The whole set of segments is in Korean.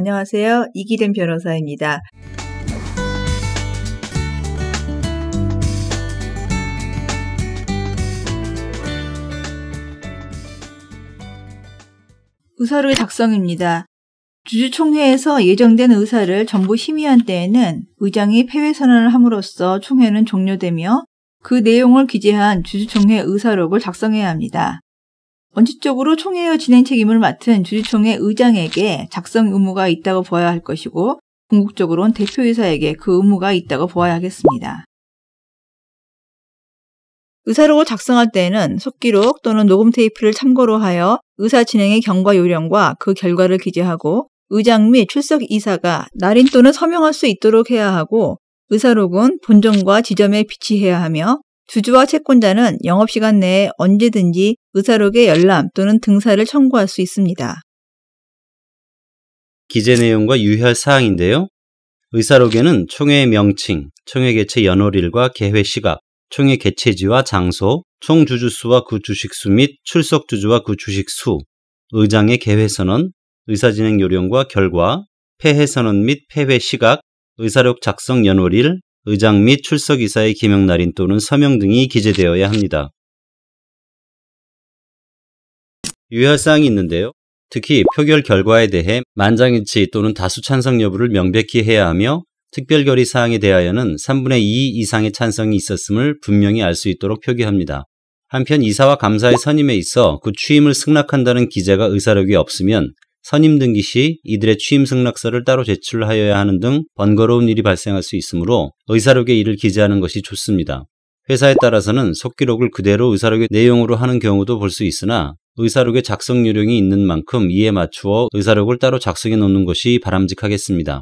안녕하세요. 이기림 변호사입니다. 의사록의 작성입니다. 주주총회에서 예정된 의사를 전부 심의한 때에는 의장이 폐회선언을 함으로써 총회는 종료되며 그 내용을 기재한 주주총회 의사록을 작성해야 합니다. 원칙적으로 총회의 진행 책임을 맡은 주주총회 의장에게 작성 의무가 있다고 보아야 할 것이고 궁극적으로는 대표이사에게 그 의무가 있다고 보아야 하겠습니다. 의사록을 작성할 때에는 속기록 또는 녹음 테이프를 참고로 하여 의사 진행의 경과 요령과 그 결과를 기재하고 의장 및 출석 이사가 날인 또는 서명할 수 있도록 해야 하고 의사록은 본점과 지점에 비치해야 하며 주주와 채권자는 영업시간 내에 언제든지 의사록의 열람 또는 등사를 청구할 수 있습니다. 기재 내용과 유의할 사항인데요. 의사록에는 총회의 명칭, 총회 개최 연월일과 개회 시각, 총회 개최지와 장소, 총 주주수와 그 주식수 및 출석 주주와 그 주식수, 의장의 개회선언, 의사진행 요령과 결과, 폐회선언 및 폐회 시각, 의사록 작성 연월일, 의장 및 출석이사의 기명날인 또는 서명 등이 기재되어야 합니다. 유의할 사항이 있는데요. 특히 표결 결과에 대해 만장일치 또는 다수 찬성 여부를 명백히 해야 하며 특별 결의 사항에 대하여는 3분의 2 이상의 찬성이 있었음을 분명히 알 수 있도록 표기합니다. 한편 이사와 감사의 선임에 있어 그 취임을 승낙한다는 기재가 의사록에 없으면 선임 등기 시 이들의 취임 승낙서를 따로 제출하여야 하는 등 번거로운 일이 발생할 수 있으므로 의사록에 이를 기재하는 것이 좋습니다. 회사에 따라서는 속기록을 그대로 의사록의 내용으로 하는 경우도 볼 수 있으나 의사록에 작성 요령이 있는 만큼 이에 맞추어 의사록을 따로 작성해 놓는 것이 바람직하겠습니다.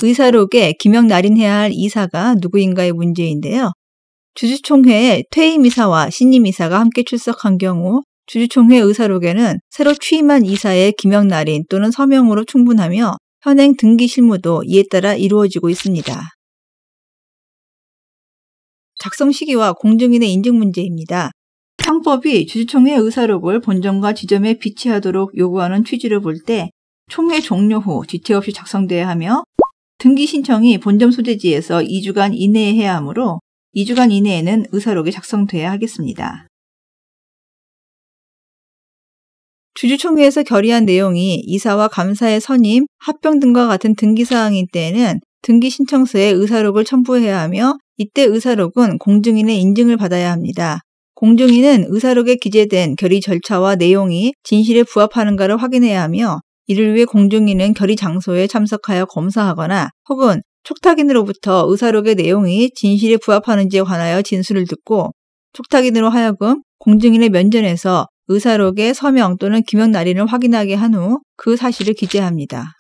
의사록에 기명날인해야 할 이사가 누구인가의 문제인데요. 주주총회에 퇴임이사와 신임이사가 함께 출석한 경우 주주총회 의사록에는 새로 취임한 이사의 기명날인 또는 서명으로 충분하며 현행 등기 실무도 이에 따라 이루어지고 있습니다. 작성 시기와 공증인의 인증 문제입니다. 상법이 주주총회 의사록을 본점과 지점에 비치하도록 요구하는 취지를 볼 때 총회 종료 후 지체 없이 작성돼야 하며 등기 신청이 본점 소재지에서 2주간 이내에 해야 하므로 2주간 이내에는 의사록이 작성돼야 하겠습니다. 주주총회에서 결의한 내용이 이사와 감사의 선임, 합병 등과 같은 등기사항인 때에는 등기 신청서에 의사록을 첨부해야 하며 이때 의사록은 공증인의 인증을 받아야 합니다. 공증인은 의사록에 기재된 결의 절차와 내용이 진실에 부합하는가를 확인해야 하며 이를 위해 공증인은 결의 장소에 참석하여 검사하거나 혹은 촉탁인으로부터 의사록의 내용이 진실에 부합하는지에 관하여 진술을 듣고 촉탁인으로 하여금 공증인의 면전에서 의사록의 서명 또는 기명날인을 확인하게 한 후 그 사실을 기재합니다.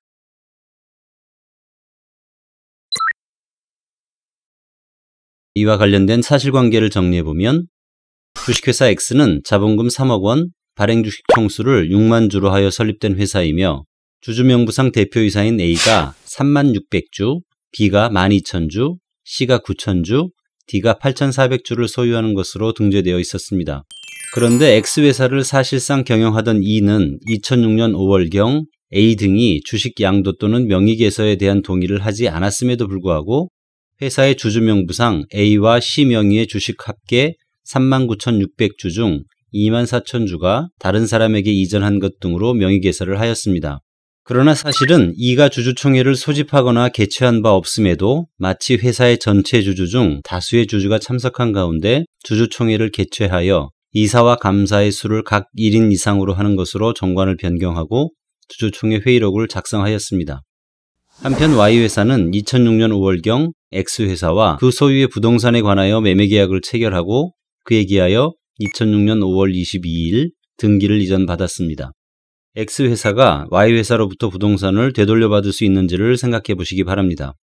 이와 관련된 사실관계를 정리해보면 주식회사 X는 자본금 3억 원, 발행주식 총수를 6만 주로 하여 설립된 회사이며 주주명부상 대표이사인 A가 3만 600주, B가 12,000주, C가 9,000주, D가 8,400주를 소유하는 것으로 등재되어 있었습니다. 그런데 X회사를 사실상 경영하던 E는 2006년 5월경 A 등이 주식 양도 또는 명의개설에 대한 동의를 하지 않았음에도 불구하고 회사의 주주명부상 A와 C 명의의 주식 합계 39,600주 중 24,000주가 다른 사람에게 이전한 것 등으로 명의개설을 하였습니다. 그러나 사실은 E가 주주총회를 소집하거나 개최한 바 없음에도 마치 회사의 전체 주주 중 다수의 주주가 참석한 가운데 주주총회를 개최하여 이사와 감사의 수를 각 1인 이상으로 하는 것으로 정관을 변경하고 주주총회 회의록을 작성하였습니다. 한편 Y회사는 2006년 5월경 X회사와 그 소유의 부동산에 관하여 매매계약을 체결하고 그에 기하여 2006년 5월 22일 등기를 이전받았습니다. X회사가 Y회사로부터 부동산을 되돌려받을 수 있는지를 생각해 보시기 바랍니다.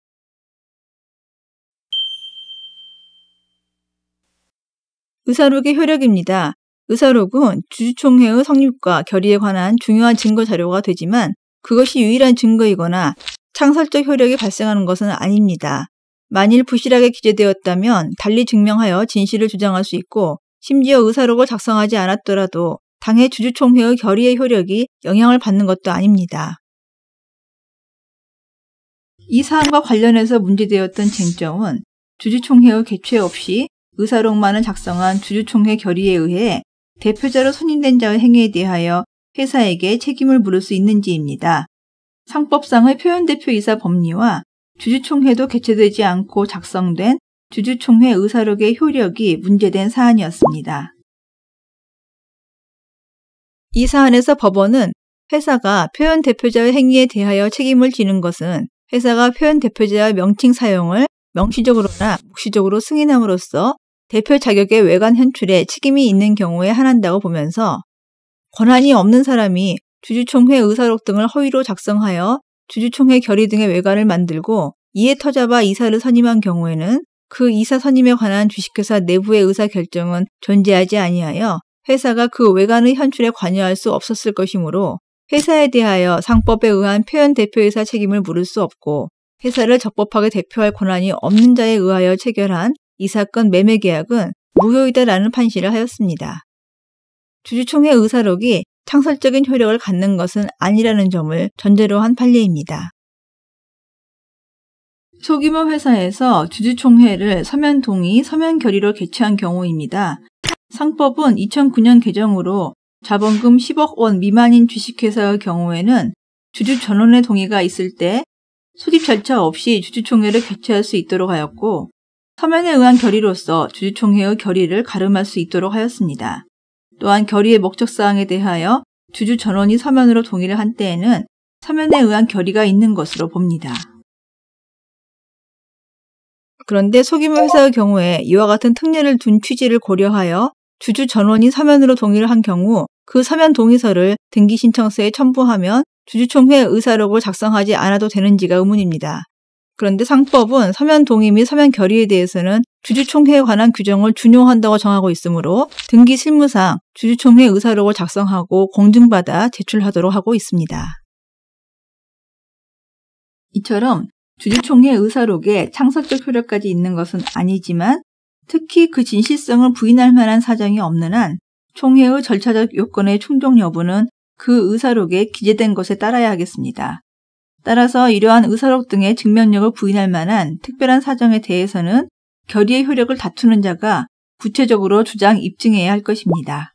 의사록의 효력입니다. 의사록은 주주총회의 성립과 결의에 관한 중요한 증거 자료가 되지만 그것이 유일한 증거이거나 창설적 효력이 발생하는 것은 아닙니다. 만일 부실하게 기재되었다면 달리 증명하여 진실을 주장할 수 있고 심지어 의사록을 작성하지 않았더라도 당의 주주총회의 결의의 효력이 영향을 받는 것도 아닙니다. 이 사안과 관련해서 문제되었던 쟁점은 주주총회의 개최 없이 의사록만을 작성한 주주총회 결의에 의해 대표자로 선임된 자의 행위에 대하여 회사에게 책임을 물을 수 있는지입니다. 상법상의 표현대표이사 법리와 주주총회도 개최되지 않고 작성된 주주총회 의사록의 효력이 문제된 사안이었습니다. 이 사안에서 법원은 회사가 표현대표자의 행위에 대하여 책임을 지는 것은 회사가 표현대표자의 명칭 사용을 명시적으로나 묵시적으로 승인함으로써 대표 자격의 외관 현출에 책임이 있는 경우에 한한다고 보면서 권한이 없는 사람이 주주총회 의사록 등을 허위로 작성하여 주주총회 결의 등의 외관을 만들고 이에 터잡아 이사를 선임한 경우에는 그 이사 선임에 관한 주식회사 내부의 의사결정은 존재하지 아니하여 회사가 그 외관의 현출에 관여할 수 없었을 것이므로 회사에 대하여 상법에 의한 표현 대표이사 책임을 물을 수 없고 회사를 적법하게 대표할 권한이 없는 자에 의하여 체결한 이 사건 매매계약은 무효이다라는 판시를 하였습니다. 주주총회 의사록이 창설적인 효력을 갖는 것은 아니라는 점을 전제로 한 판례입니다. 소규모 회사에서 주주총회를 서면 동의, 서면 결의로 개최한 경우입니다. 상법은 2009년 개정으로 자본금 10억 원 미만인 주식회사의 경우에는 주주 전원의 동의가 있을 때 소집 절차 없이 주주총회를 개최할 수 있도록 하였고 서면에 의한 결의로서 주주총회의 결의를 가름할 수 있도록 하였습니다. 또한 결의의 목적사항에 대하여 주주 전원이 서면으로 동의를 한 때에는 서면에 의한 결의가 있는 것으로 봅니다. 그런데 소규모 회사의 경우에 이와 같은 특례를 둔 취지를 고려하여 주주 전원이 서면으로 동의를 한 경우 그 서면 동의서를 등기신청서에 첨부하면 주주총회 의사록을 작성하지 않아도 되는지가 의문입니다. 그런데 상법은 서면 동의 및 서면 결의에 대해서는 주주총회에 관한 규정을 준용한다고 정하고 있으므로 등기 실무상 주주총회 의사록을 작성하고 공증받아 제출하도록 하고 있습니다. 이처럼 주주총회 의사록에 창설적 효력까지 있는 것은 아니지만 특히 그 진실성을 부인할 만한 사정이 없는 한 총회의 절차적 요건의 충족 여부는 그 의사록에 기재된 것에 따라야 하겠습니다. 따라서 이러한 의사록 등의 증명력을 부인할 만한 특별한 사정에 대해서는 결의의 효력을 다투는 자가 구체적으로 주장 입증해야 할 것입니다.